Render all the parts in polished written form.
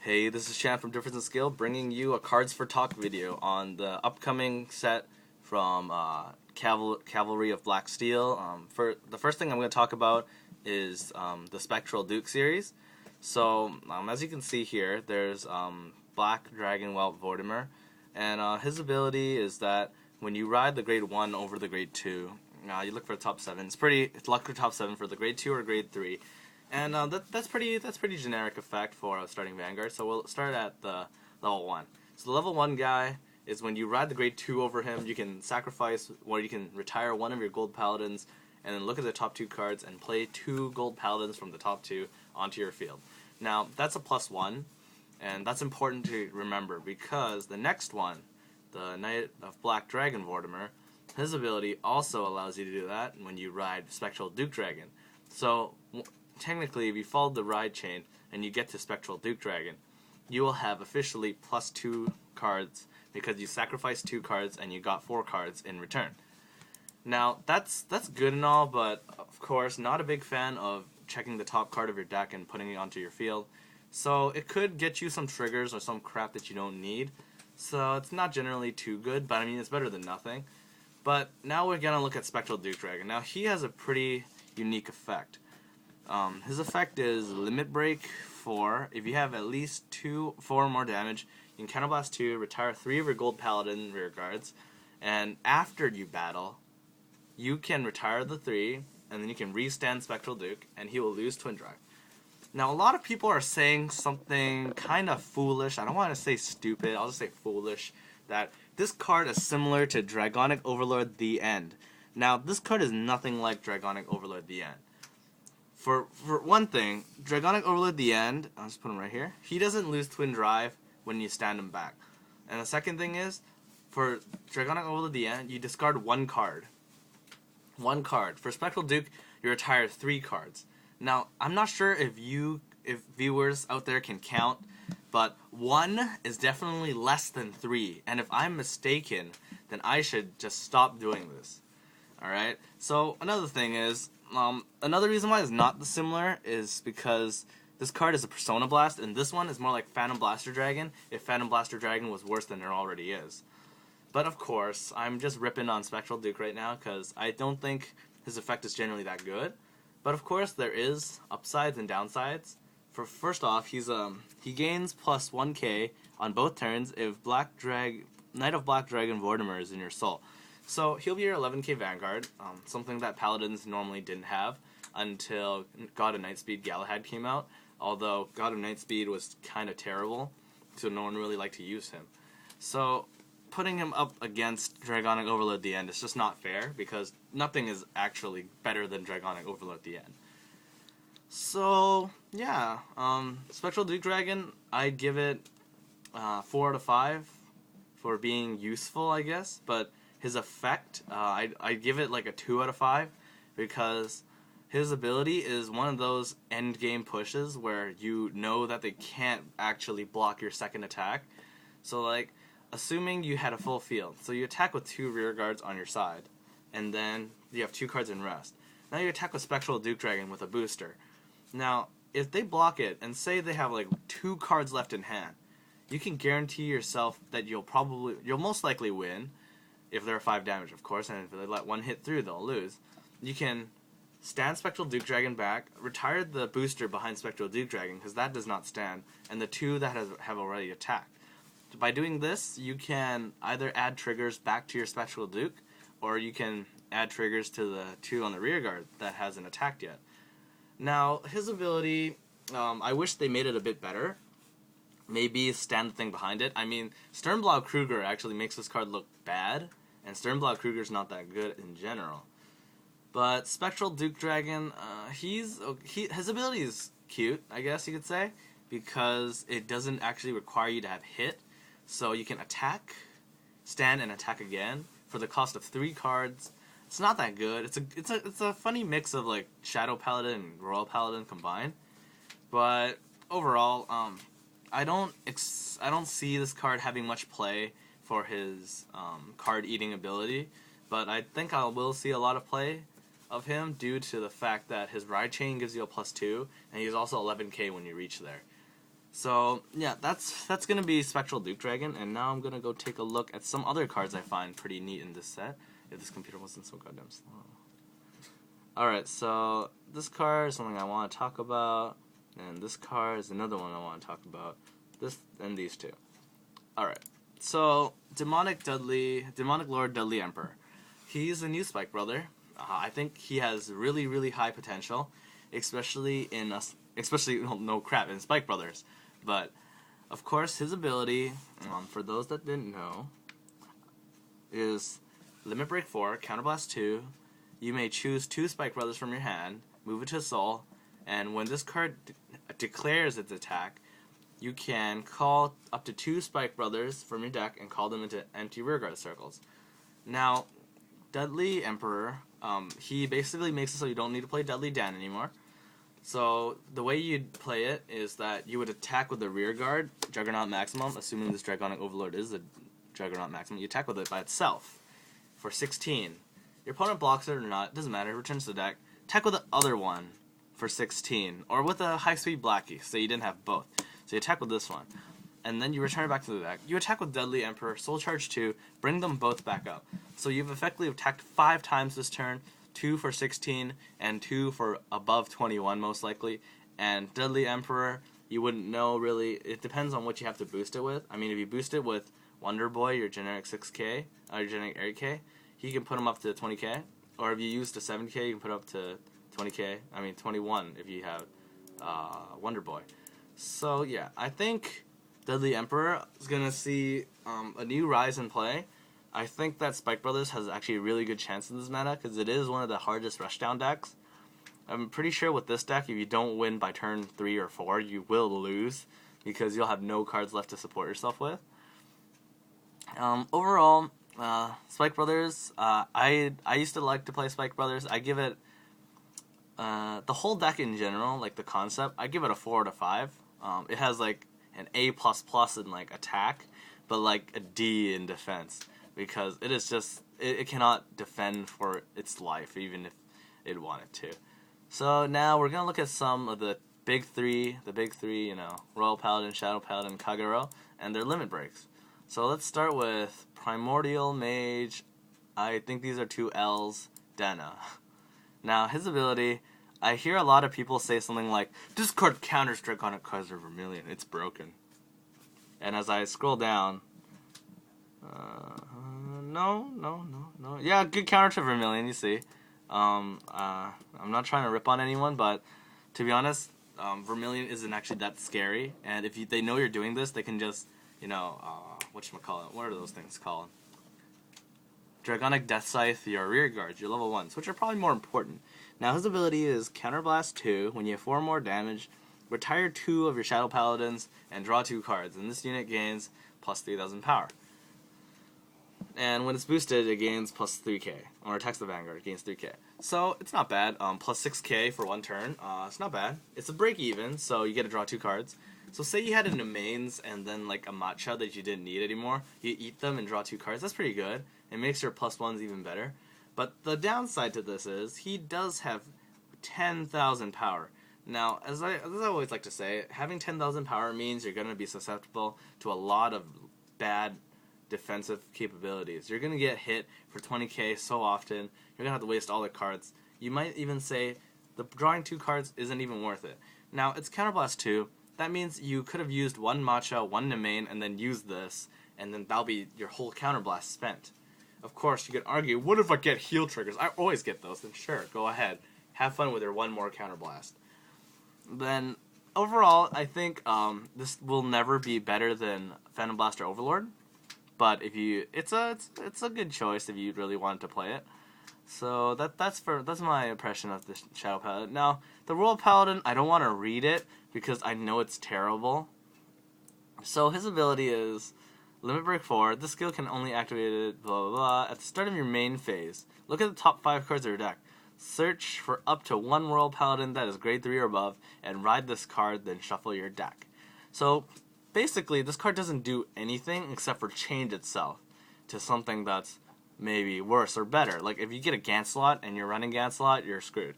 Hey, this is Shan from Difference in Skill, bringing you a Cards for Talk video on the upcoming set from Cavalry of Black Steel. For the first thing I'm going to talk about is the Spectral Duke series. So, as you can see here, there's Black Dragon Whelp Vortimer, and his ability is that when you ride the Grade 1 over the Grade 2, you look for a top 7. It's luck for top 7 for the Grade 2 or Grade 3. And that's pretty generic effect for starting Vanguard. So we'll start at the level 1. So the level 1 guy is when you ride the Grade 2 over him, you can sacrifice, or you can retire one of your gold paladins, and then look at the top 2 cards and play 2 gold paladins from the top 2 onto your field. Now that's a +1, and that's important to remember because the next one, the Knight of Black Dragon Vortimer, his ability also allows you to do that when you ride Spectral Duke Dragon. So technically, if you follow the ride chain and you get to Spectral Duke Dragon, you will have officially +2 cards because you sacrificed 2 cards and you got 4 cards in return. Now, that's good and all, but of course, not a big fan of checking the top card of your deck and putting it onto your field. So it could get you some triggers or some crap that you don't need. So it's not generally too good, but I mean, it's better than nothing. But now we're going to look at Spectral Duke Dragon. Now, he has a pretty unique effect. His effect is Limit Break 4. If you have at least 4 or more damage, you can Counterblast 2, retire 3 of your Gold Paladin rear guards, and after you battle, you can retire the 3, and then you can re-stand Spectral Duke, and he will lose Twin Drive. Now, a lot of people are saying something kind of foolish. I don't want to say stupid, I'll just say foolish, that this card is similar to Draconic Overlord The End. Now, this card is nothing like Draconic Overlord The End. For one thing, Draconic Overlord The End, I'll just put him right here, he doesn't lose Twin Drive when you stand him back. And the second thing is, for Draconic Overlord The End, you discard 1 card. 1 card. For Spectral Duke, you retire 3 cards. Now, I'm not sure if viewers out there can count, but 1 is definitely less than 3. And if I'm mistaken, then I should just stop doing this. Alright? So, another thing is, another reason why it's not similar is because this card is a Persona Blast, and this one is more like Phantom Blaster Dragon, if Phantom Blaster Dragon was worse than it already is. But of course, I'm just ripping on Spectral Duke right now, because I don't think his effect is generally that good. But of course, there is upsides and downsides. First off, he gains +1k on both turns if Knight of Black Dragon Vortimer is in your soul. So he'll be your 11k Vanguard, something that Paladins normally didn't have until God of Nightspeed Galahad came out, although God of Nightspeed was kind of terrible, so no one really liked to use him. So putting him up against Draconic Overlord The End is just not fair, because nothing is actually better than Draconic Overlord The End. So, yeah, Spectral Duke Dragon, I'd give it 4 out of 5 for being useful, I guess, but his effect, I'd give it like a 2 out of 5, because his ability is one of those end game pushes where you know that they can't actually block your second attack. So like, assuming you had a full field, so you attack with 2 rear guards on your side, and then you have 2 cards in rest. Now you attack with Spectral Duke Dragon with a booster. Now, if they block it, and say they have like 2 cards left in hand, you can guarantee yourself that you'll most likely win, if they're 5 damage, of course, and if they let 1 hit through, they'll lose. You can stand Spectral Duke Dragon back, retire the booster behind Spectral Duke Dragon, because that does not stand, and the 2 that have already attacked. By doing this, you can either add triggers back to your Spectral Duke, or you can add triggers to the 2 on the rear guard that hasn't attacked yet. Now, his ability, I wish they made it a bit better. Maybe stand the thing behind it. I mean, Sternblau Kruger actually makes this card look bad, and Sternblau Kruger's not that good in general. But Spectral Duke Dragon, his ability is cute, I guess you could say, because it doesn't actually require you to have hit. So you can attack, stand, and attack again for the cost of 3 cards. It's not that good. It's a funny mix of like Shadow Paladin and Royal Paladin combined. But overall, I don't see this card having much play for his card eating ability, but I think I will see a lot of play of him due to the fact that his ride chain gives you a +2, and he's also 11k when you reach there. So yeah, that's gonna be Spectral Duke Dragon, and now I'm gonna go take a look at some other cards I find pretty neat in this set. If this computer wasn't so goddamn slow. Alright, so this card is something I want to talk about, and this card is another one I want to talk about. This and these two. Alright, so Demonic Lord Dudley Emperor. He's a new Spike Brother. I think he has really, really high potential, especially in Spike Brothers. But of course, his ability, for those that didn't know, is Limit Break 4, Counterblast 2. You may choose 2 Spike Brothers from your hand, move it to Soul, and when this card declares its attack, you can call up to 2 Spike Brothers from your deck and call them into empty rearguard circles. Now, Dudley Emperor, he basically makes it so you don't need to play Dudley Dan anymore. So the way you'd play it is that you would attack with the rearguard, Juggernaut Maximum, assuming this Draconic Overlord is a Juggernaut Maximum. You attack with it by itself for 16. Your opponent blocks it or not, it doesn't matter, it returns to the deck. Attack with the other one for 16, or with a high-speed Blackie, so you didn't have both. So you attack with this one, and then you return it back to the deck. You attack with Dudley Emperor, Soul Charge 2, bring them both back up. So you've effectively attacked 5 times this turn, 2 for 16, and 2 for above 21 most likely. And Dudley Emperor, you wouldn't know really, it depends on what you have to boost it with. I mean, if you boost it with Wonder Boy, your generic 6k, or your generic 8k, he can put him up to 20k, or if you use the 7k, you can put up to 20k, 21 if you have Wonder Boy. So yeah, I think Dudley Emperor is going to see a new rise in play. I think that Spike Brothers has actually a really good chance in this meta, because it is one of the hardest rushdown decks. I'm pretty sure with this deck, if you don't win by turn 3 or 4, you will lose, because you'll have no cards left to support yourself with. Overall, Spike Brothers, I used to like to play Spike Brothers. I give it, the whole deck in general, like the concept, I give it a 4 out of 5. It has like an A++ in like attack, but like a D in defense, because it is just, it cannot defend for its life, even if it wanted to. So now we're going to look at some of the big three, Royal Paladin, Shadow Paladin, Kagero, and their limit breaks. So let's start with Primordial Mage. I think these are 2 L's, Dana. Now, his ability, I hear a lot of people say something like, this card counters Draconic Kaiser Vermilion, it's broken. And as I scroll down, no. Yeah, good counter to Vermilion, you see. I'm not trying to rip on anyone, but to be honest, Vermilion isn't actually that scary. And if they know you're doing this, they can just, whatchamacallit, what are those things called? Draconic Death Scythe your rear guards, your level 1s, which are probably more important. Now his ability is Counterblast 2, when you have 4 more damage, retire 2 of your Shadow Paladins, and draw 2 cards, and this unit gains plus 3,000 power. And when it's boosted, it gains plus 3k, or attacks the Vanguard, it gains 3k. So it's not bad, plus 6k for 1 turn, it's not bad. It's a break even, so you get to draw 2 cards. So say you had a Nemains and then like a Matcha that you didn't need anymore, you eat them and draw 2 cards, that's pretty good. It makes your plus 1s even better. But the downside to this is, he does have 10,000 power. Now, as I always like to say, having 10,000 power means you're going to be susceptible to a lot of bad defensive capabilities. You're going to get hit for 20k so often, you're going to have to waste all the cards. You might even say, the drawing 2 cards isn't even worth it. Now, it's Counterblast 2. That means you could have used 1 Matcha, 1 Nemain, and then used this, and then that'll be your whole Counterblast spent. Of course, you could argue, what if I get heal triggers? I always get those. Then sure, go ahead. Have fun with your 1 more Counterblast. Then, overall, I think this will never be better than Phantom Blaster Overlord. But if you, it's a good choice if you really wanted to play it. So that's my impression of the Shadow Paladin. Now, the Royal Paladin, I don't want to read it because I know it's terrible. So his ability is Limit Break 4. This skill can only activate it, blah, blah, blah. At the start of your main phase, look at the top 5 cards of your deck. Search for up to 1 Royal Paladin that is grade 3 or above, and ride this card, then shuffle your deck. So, basically, this card doesn't do anything except for change itself to something that's maybe worse or better. Like, if you get a Ganslot and you're running Ganslot, you're screwed.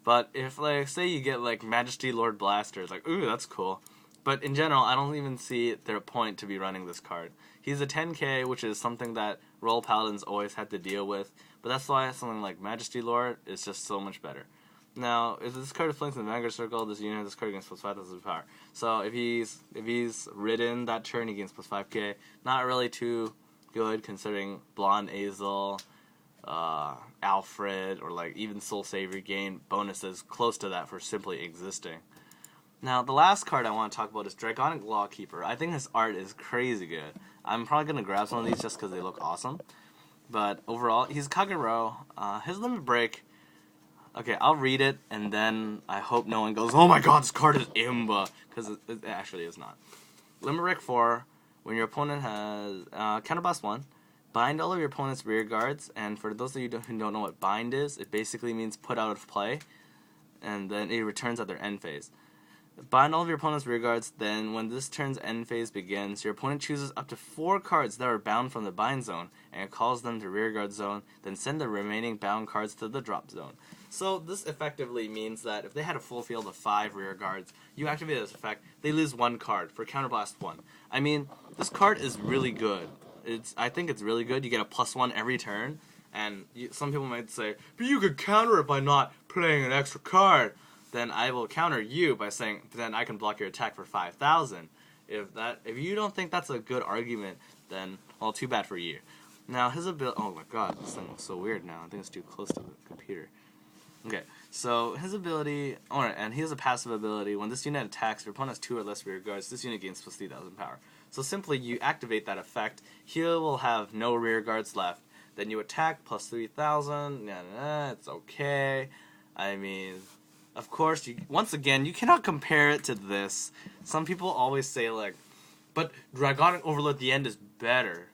But if, like, say you get, like, Majesty Lord Blaster, it's like, ooh, that's cool. But in general, I don't even see their point to be running this card. He's a 10k, which is something that Royal Paladins always had to deal with, but that's why something like Majesty Lord is just so much better. Now, if this card is placed in the Vanguard Circle, this unit has this card gains plus 5,000 power. So if he's ridden that turn, he gains plus 5k. Not really too good considering Blonde Azel, Alfred, or like even Soul Savior gain bonuses close to that for simply existing. Now, the last card I want to talk about is Draconic Lawkeeper. I think his art is crazy good. I'm probably going to grab some of these just because they look awesome. But overall, he's Kagero. His limit break... Okay, I'll read it, and then I hope no one goes, oh my god, this card is imba, because it actually is not. Limit break 4, when your opponent has counterblast 1, bind all of your opponent's rear guards, and for those of you who don't know what bind is, it basically means put out of play, and then it returns at their end phase. Bind all of your opponent's rear guards, then when this turn's end phase begins, your opponent chooses up to 4 cards that are bound from the bind zone, and it calls them to rear guard zone, then send the remaining bound cards to the drop zone. So this effectively means that if they had a full field of 5 rear guards, you activate this effect, they lose 1 card for counterblast 1. I mean, this card is really good. I think it's really good. You get a +1 every turn, and some people might say, but you could counter it by not playing an extra card. Then I will counter you by saying, then I can block your attack for 5,000. If you don't think that's a good argument, then, well, too bad for you. Now, his ability... Oh my god, this thing looks so weird now. I think it's too close to the computer. Okay, so his ability... Alright, and he has a passive ability. When this unit attacks, your opponent has 2 or less rear guards. This unit gains plus 3,000 power. So simply, you activate that effect. He will have no rear guards left. Then you attack, plus 3,000. It's okay. I mean... Of course, once again, you cannot compare it to this. Some people always say, like, but Draconic Overload at the end is better.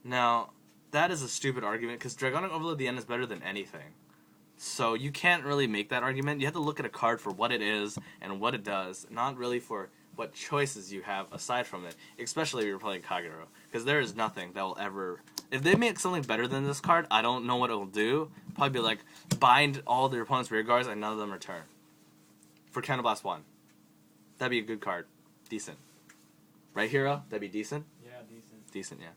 Now, that is a stupid argument, because Draconic Overload at the end is better than anything. So you can't really make that argument. You have to look at a card for what it is and what it does, not really for what choices you have aside from it, especially if you're playing Kagero. Because there is nothing that will ever... If they make something better than this card, I don't know what it will do. Probably be like, bind all their opponent's rear guards and none of them return. For Counterblast 1. That'd be a good card. Decent. Right, HerO? That'd be decent? Yeah, decent. Decent, yeah.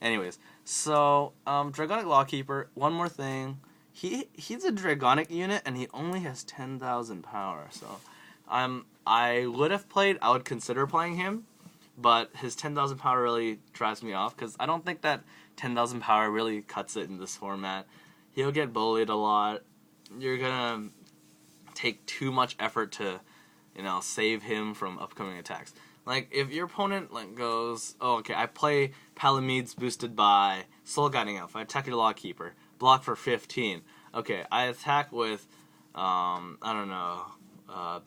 Anyways, so, Draconic Lawkeeper, one more thing. He's a Draconic unit, and he only has 10,000 power, so... I would consider playing him, but his 10,000 power really drives me off, because I don't think that 10,000 power really cuts it in this format. He'll get bullied a lot. You're gonna take too much effort to, save him from upcoming attacks. Like, if your opponent, goes, oh, okay, I play Palamedes boosted by Soul Guiding Elf. I attack your Lawkeeper. Block for 15. Okay, I attack with,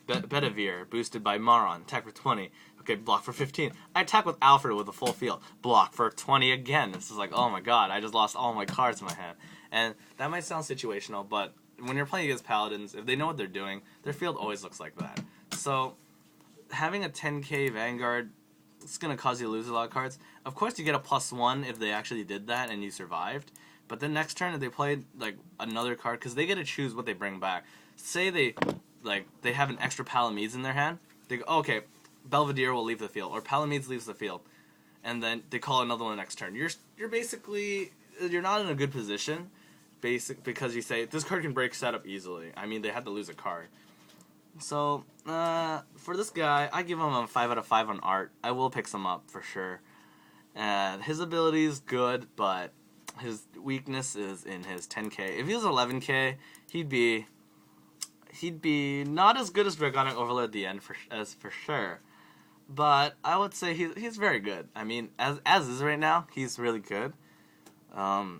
Bedivere, boosted by Maron. Attack for 20. Okay, block for 15. I attack with Alfred with a full field. Block for 20 again. This is like, oh my god, I just lost all my cards in my hand. And that might sound situational, but when you're playing against Paladins, if they know what they're doing, their field always looks like that. So, having a 10k Vanguard, it's going to cause you to lose a lot of cards. Of course, you get a +1 if they actually did that and you survived. But then next turn, if they played, another card, because they get to choose what they bring back. Say they have an extra Palamedes in their hand. They go, oh, okay, Belvedere will leave the field, or Palamedes leaves the field. And then they call another one next turn. You're basically, you're not in a good position, because you say, this card can break setup easily. I mean, they had to lose a card. So, for this guy, I give him a 5 out of 5 on art. I will pick some up, for sure. And his ability is good, but his weakness is in his 10k. If he was 11k, he'd be not as good as Draconic Overlord at the end, for sure. But I would say he's very good. I mean, as is right now, he's really good.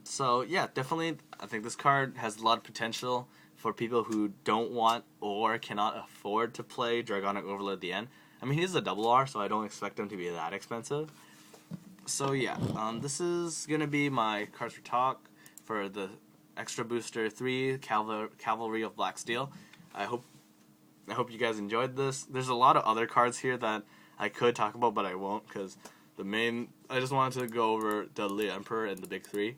So, yeah, definitely, I think this card has a lot of potential for people who don't want or cannot afford to play Draconic Overlord at the end. I mean, he's a double R, so I don't expect him to be that expensive. So, yeah, this is going to be my cards for talk for the Extra Booster 3 Cavalry of Black Steel. I hope you guys enjoyed this. There's a lot of other cards here that I could talk about, but I won't, because I just wanted to go over Dudley Emperor and the big 3.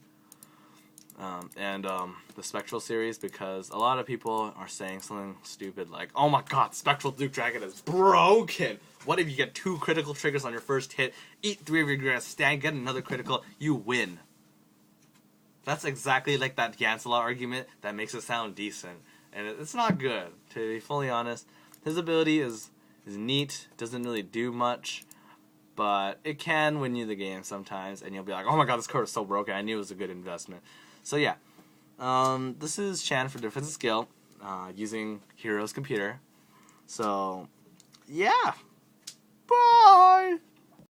and the Spectral series, because a lot of people are saying something stupid like, oh my god, Spectral Duke Dragon is broken! What if you get 2 critical triggers on your first hit, eat 3 of your grand stand, get another critical, you win. That's exactly like that Ganselot argument that makes it sound decent. And it's not good, to be fully honest. His ability is neat, doesn't really do much, but it can win you the game sometimes, and you'll be like, oh my god, this card is so broken, I knew it was a good investment. So yeah, this is Chan for Defensive Skill, using HerO's computer. So, yeah, bye!